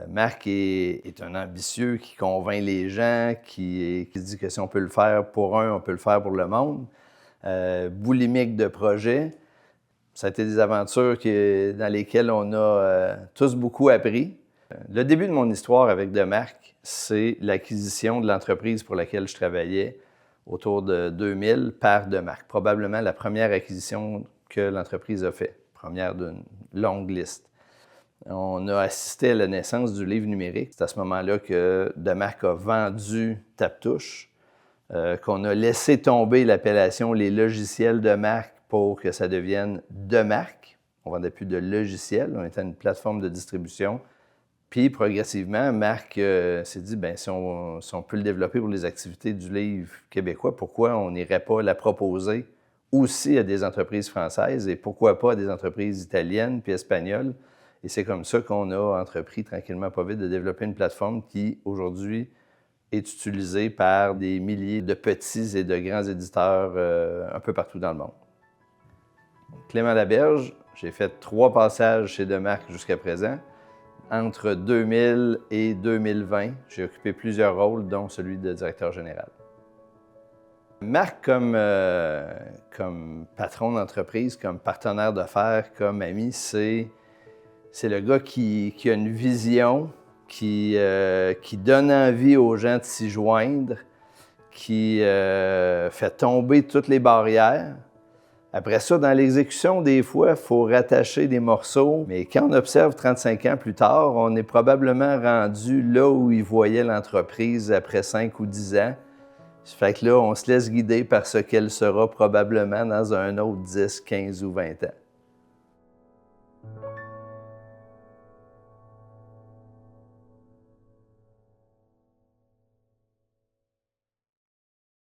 Marc est un ambitieux qui convainc les gens, qui dit que si on peut le faire pour un, on peut le faire pour le monde. Boulimique de projet. Ça a été des aventures dans lesquelles on a tous beaucoup appris. Le début de mon histoire avec Demarque, c'est l'acquisition de l'entreprise pour laquelle je travaillais autour de 2000 par Demarque. Probablement la première acquisition que l'entreprise a faite, première d'une longue liste. On a assisté à la naissance du livre numérique. C'est à ce moment-là que Demarque a vendu Tapetouche, qu'on a laissé tomber l'appellation les logiciels Demarque pour que ça devienne Demarque. On ne vendait plus de logiciels, on était une plateforme de distribution. Puis, progressivement, Marc s'est dit, bien, si on peut le développer pour les activités du livre québécois, pourquoi on n'irait pas la proposer aussi à des entreprises françaises et pourquoi pas à des entreprises italiennes puis espagnoles? Et c'est comme ça qu'on a entrepris tranquillement, pas vite, de développer une plateforme qui, aujourd'hui, est utilisée par des milliers de petits et de grands éditeurs un peu partout dans le monde. Clément Laberge, j'ai fait 3 passages chez Demarque jusqu'à présent. Entre 2000 et 2020, j'ai occupé plusieurs rôles, dont celui de directeur général. Marc, comme patron d'entreprise, comme partenaire d'affaires, comme ami, c'est le gars qui a une vision, qui donne envie aux gens de s'y joindre, qui fait tomber toutes les barrières. Après ça, dans l'exécution, des fois, il faut rattacher des morceaux. Mais quand on observe 35 ans plus tard, on est probablement rendu là où il voyait l'entreprise après 5 ou 10 ans. Ça fait que là, on se laisse guider par ce qu'elle sera probablement dans un autre 10, 15 ou 20 ans.